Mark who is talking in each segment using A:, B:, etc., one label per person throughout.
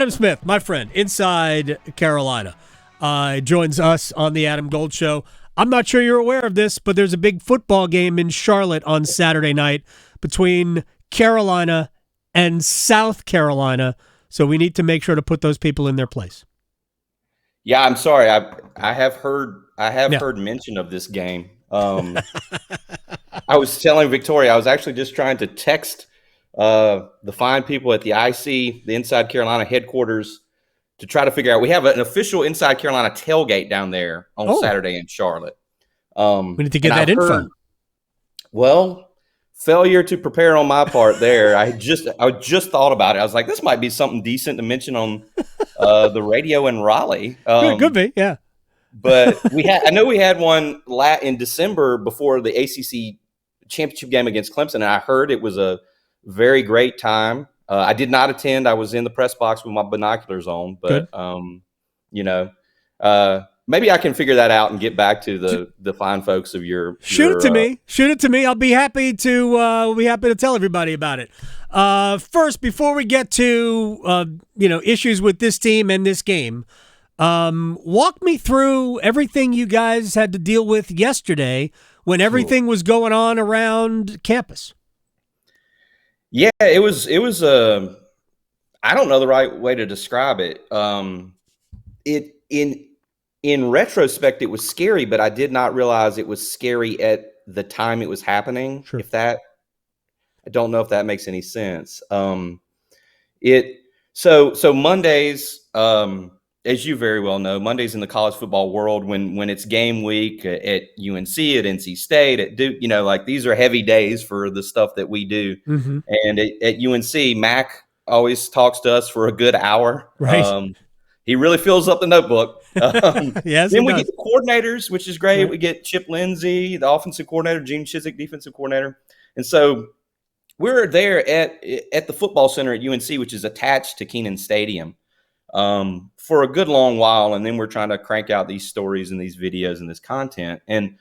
A: Adam Smith, my friend, inside Carolina, joins us on the Adam Gold Show. I'm not sure you're aware of this, but there's a big football game in Charlotte on Saturday night between Carolina and South Carolina, so we need to make sure to put those people in their place.
B: Yeah, I'm sorry. I have heard heard mention of this game. I was telling Victoria, I was actually just trying to text the fine people at the IC, the Inside Carolina headquarters, to try to figure out. We have an official Inside Carolina tailgate down there on Saturday in Charlotte.
A: We need to get that info.
B: Well, failure to prepare on my part there. I just thought about it. I was like, this might be something decent to mention on the radio in Raleigh.
A: Could be, yeah.
B: But I know we had one in December before the ACC championship game against Clemson, and I heard it was a very great time. I did not attend. I was in the press box with my binoculars on, but maybe I can figure that out and get back to the fine folks of your. Shoot
A: it to me. Shoot it to me. I'll be happy to. We'll be happy to tell everybody about it. First, before we get to issues with this team and this game, walk me through everything you guys had to deal with yesterday when everything was going on around campus.
B: Yeah, it was I don't know the right way to describe it. In retrospect, it was scary, but I did not realize it was scary at the time it was happening.
A: Sure.
B: I don't know if that makes any sense. So Mondays, as you very well know, Mondays in the college football world, when it's game week at UNC, at NC State, at Duke, these are heavy days for the stuff that we do.
A: Mm-hmm.
B: And at UNC, Mac always talks to us for a good hour.
A: Right.
B: He really fills up the notebook.
A: Yes.
B: Then we get the coordinators, which is great.
A: Right.
B: We get Chip Lindsey, the offensive coordinator, Gene Chizik, defensive coordinator. And so we're there at the football center at UNC, which is attached to Kenan Stadium, for a good long while. And then we're trying to crank out these stories and these videos and this content. And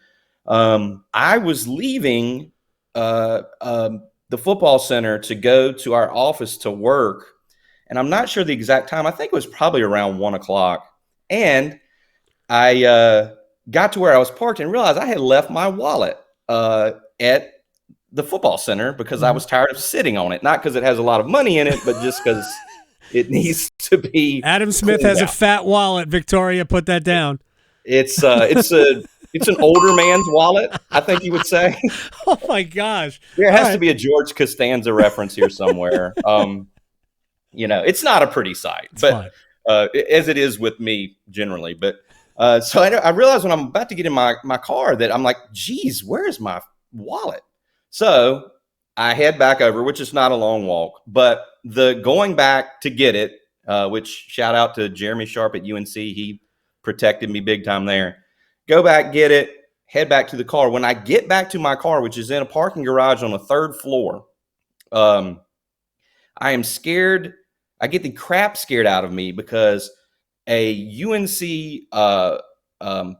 B: I was leaving the football center to go to our office to work. And I'm not sure the exact time. I think it was probably around 1:00. And I got to where I was parked and realized I had left my wallet at the football center because I was tired of sitting on it. Not because it has a lot of money in it, but just because it needs to be.
A: Adam Smith has a fat wallet. Victoria, put that down.
B: It's an older man's wallet, I think you would say.
A: Oh my gosh!
B: There has to be a George Costanza reference here somewhere. It's not a pretty sight, but as it is with me generally. But so I realized when I'm about to get in my car that I'm like, geez, where is my wallet? So I head back over, which is not a long walk, but the going back to get it, which shout out to Jeremy Sharp at UNC. He protected me big time there. Go back, get it, head back to the car. When I get back to my car, which is in a parking garage on the 3rd floor, I am scared. I get the crap scared out of me because a UNC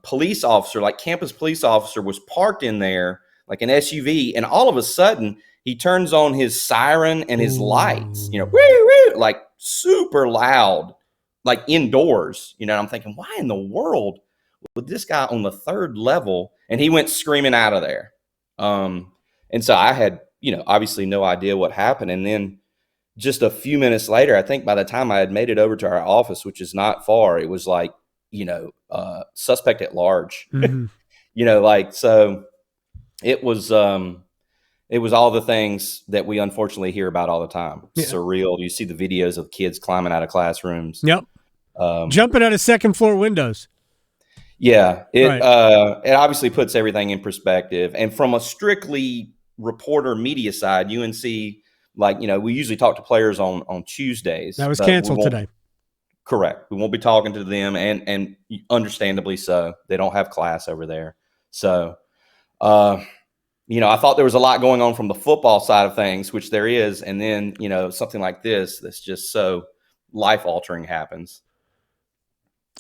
B: police officer, like campus police officer, was parked in there like an SUV, and all of a sudden he turns on his siren and his lights, woo, woo, like super loud, like indoors. I'm thinking, why in the world would this guy on the 3rd level? And he went screaming out of there. And so I had, obviously no idea what happened. And then just a few minutes later, I think by the time I had made it over to our office, which is not far, it was like, suspect at large,
A: mm-hmm.
B: So it was all the things that we unfortunately hear about all the time.
A: Yeah.
B: Surreal. You see the videos of kids climbing out of classrooms.
A: Yep. Jumping out of 2nd floor windows.
B: Yeah. It obviously puts everything in perspective. And from a strictly reporter media side, UNC, we usually talk to players on Tuesdays.
A: That was canceled today.
B: Correct. We won't be talking to them, and understandably so. They don't have class over there. So, I thought there was a lot going on from the football side of things, which there is. And then, something like this that's just so life-altering happens.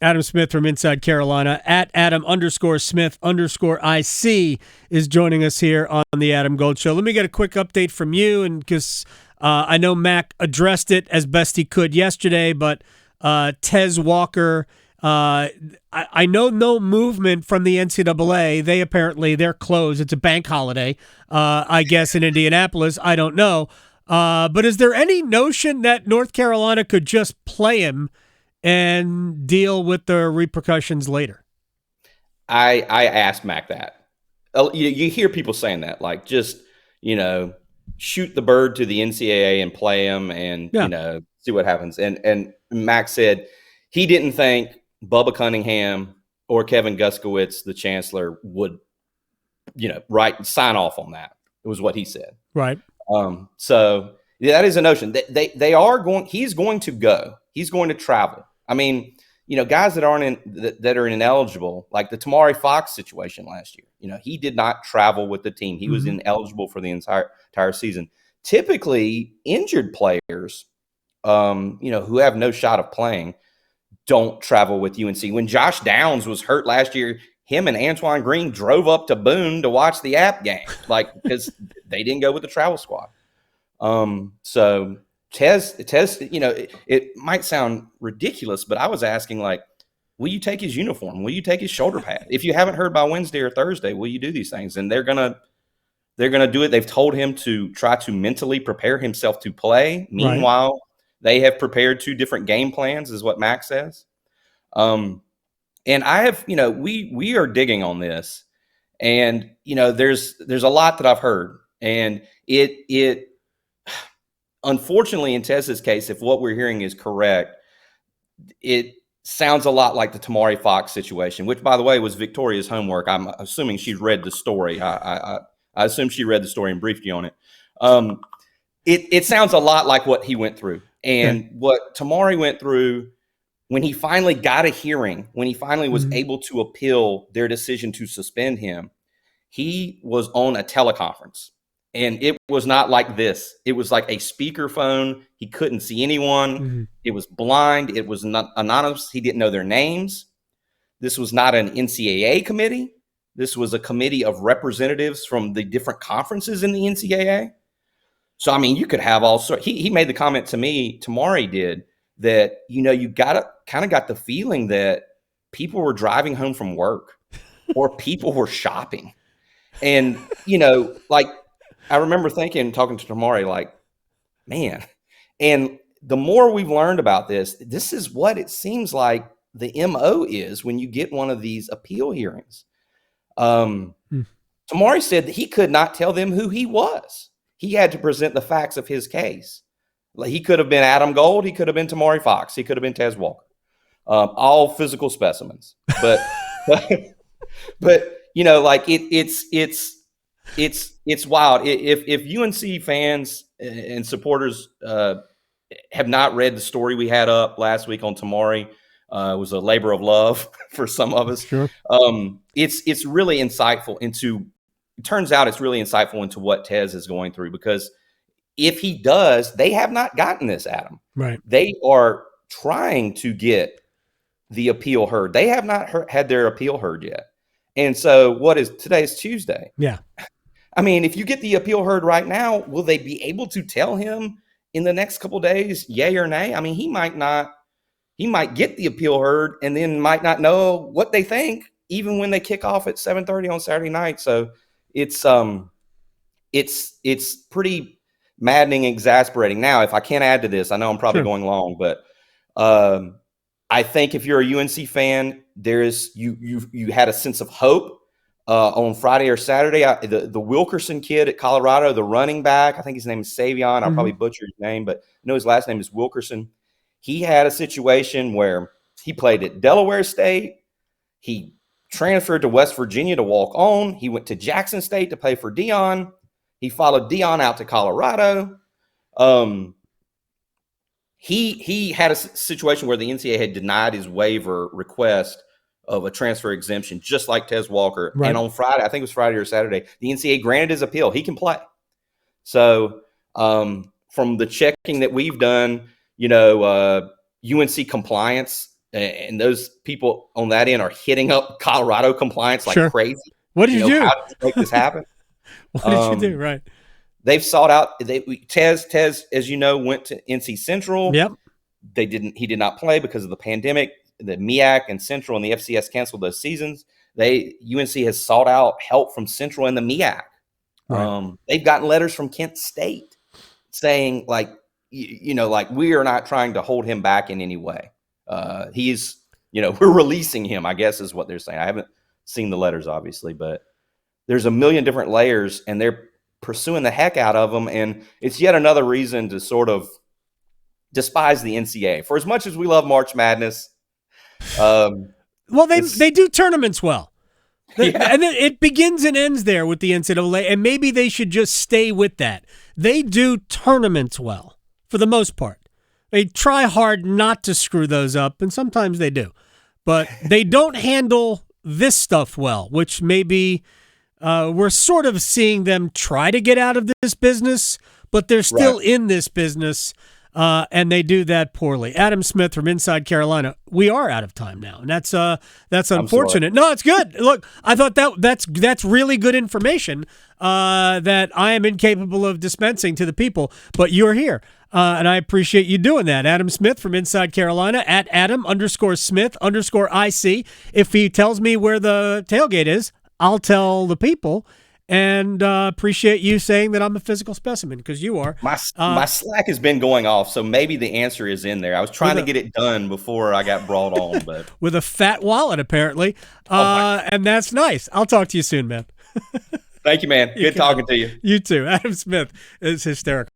A: Adam Smith from Inside Carolina at Adam_Smith_IC is joining us here on the Adam Gold Show. Let me get a quick update from you, and because I know Mac addressed it as best he could yesterday, but Tez Walker, I know no movement from the NCAA. They're closed. It's a bank holiday, I guess, in Indianapolis. I don't know. But is there any notion that North Carolina could just play him and deal with the repercussions later?
B: I asked Mac that. You hear people saying that, like, just, shoot the bird to the NCAA and play him and, see what happens. And Mac said he didn't think Bubba Cunningham or Kevin Guskowitz, the chancellor, would, sign off on that. It was what he said.
A: Right.
B: So yeah, that is a notion. They are going. He's going to go. He's going to travel. I mean, guys that are ineligible, like the Tamari Fox situation last year. He did not travel with the team. He was ineligible for the entire season. Typically, injured players, who have no shot of playing, don't travel with UNC. When Josh Downs was hurt last year, him and Antoine Green drove up to Boone to watch the App game, because they didn't go with the travel squad. So Tez, it might sound ridiculous, but I was asking, will you take his uniform? Will you take his shoulder pad? If you haven't heard by Wednesday or Thursday, will you do these things? And they're gonna do it. They've told him to try to mentally prepare himself to play. Meanwhile, they have prepared 2 different game plans, is what Max says. And I have, we are digging on this, and there's a lot that I've heard, and it unfortunately, in Tez's case, if what we're hearing is correct, it sounds a lot like the Tamari Fox situation, which, by the way, was Victoria's homework. I'm assuming she read the story. I assume she read the story and briefed you on it. It sounds a lot like what he went through, and what Tamari went through when he finally got a hearing, when he finally was able to appeal their decision to suspend him. He was on a teleconference. And it was not like this. It was like a speakerphone. He couldn't see anyone. It was blind. It was not anonymous. He didn't know their names. This was not an NCAA committee. This was a committee of representatives from the different conferences in the NCAA. So, I mean, you could have all sorts. He made the comment to me, Tamari did, that, you kind of got the feeling that people were driving home from work or people were shopping. And, I remember talking to Tamari, man, and the more we've learned about this is what it seems like the MO is when you get one of these appeal hearings. Tamari said that he could not tell them who he was. He had to present the facts of his case. He could have been Adam Gold. He could have been Tamari Fox. He could have been Tez Walker. All physical specimens. But, it's wild. If UNC fans and supporters have not read the story we had up last week on Tamari, it was a labor of love for some of us.
A: Sure.
B: It's really insightful into. It turns out it's really insightful into what Tez is going through, because if he does, they have not gotten this, Adam.
A: Right.
B: They are trying to get the appeal heard. They have not had their appeal heard yet. And so today's Tuesday.
A: Yeah.
B: I mean, if you get the appeal heard right now, will they be able to tell him in the next couple of days, yay or nay? I mean, he might get the appeal heard and then might not know what they think, even when they kick off at 7:30 on Saturday night. So it's pretty maddening, exasperating. Now, if I can add to this, I know I'm probably going long, but I think if you're a UNC fan, you had a sense of hope on Friday or Saturday. The Wilkerson kid at Colorado, the running back, I think his name is Savion. I'll probably butcher his name, but I know his last name is Wilkerson. He had a situation where he played at Delaware State. He transferred to West Virginia to walk on. He went to Jackson State to play for Dion. He followed Dion out to Colorado. He had a situation where the NCAA had denied his waiver request of a transfer exemption, just like Tez Walker. Right. And on Friday, I think it was Friday or Saturday, the NCAA granted his appeal. He can play. So from the checking that we've done, UNC compliance and those people on that end are hitting up Colorado compliance like crazy.
A: What did you do?
B: How did you make this happen?
A: What did you do? Right.
B: they've sought out. Tez, as you know, went to NC Central.
A: Yep.
B: He did not play because of the pandemic. The MEAC and Central and the FCS canceled those seasons. UNC has sought out help from Central and the MEAC. Right. They've gotten letters from Kent State saying, like, like, we are not trying to hold him back in any way. He's, we're releasing him, I guess is what they're saying. I haven't seen the letters, obviously, but there's a million different layers, and they're pursuing the heck out of them. And it's yet another reason to sort of despise the NCAA. For as much as we love March Madness,
A: well, they do tournaments well.
B: Yeah.
A: And then it begins and ends there with the NCAA, and maybe they should just stay with that. They do tournaments well, for the most part. They try hard not to screw those up, and sometimes they do. But they don't handle this stuff well, which maybe we're sort of seeing them try to get out of this business, but they're still in this business. And they do that poorly. Adam Smith from Inside Carolina. We are out of time now, and that's unfortunate. No, it's good. Look, I thought that's really good information that I am incapable of dispensing to the people, but you're here, and I appreciate you doing that. Adam Smith from Inside Carolina at Adam_Smith_IC. If he tells me where the tailgate is, I'll tell the people. And appreciate you saying that I'm a physical specimen, because you are.
B: My Slack has been going off, so maybe the answer is in there. I was trying to get it done before I got brought on, but
A: with a fat wallet apparently, and that's nice. I'll talk to you soon, man.
B: Thank you, man. Good talking to you.
A: You too. Adam Smith is hysterical.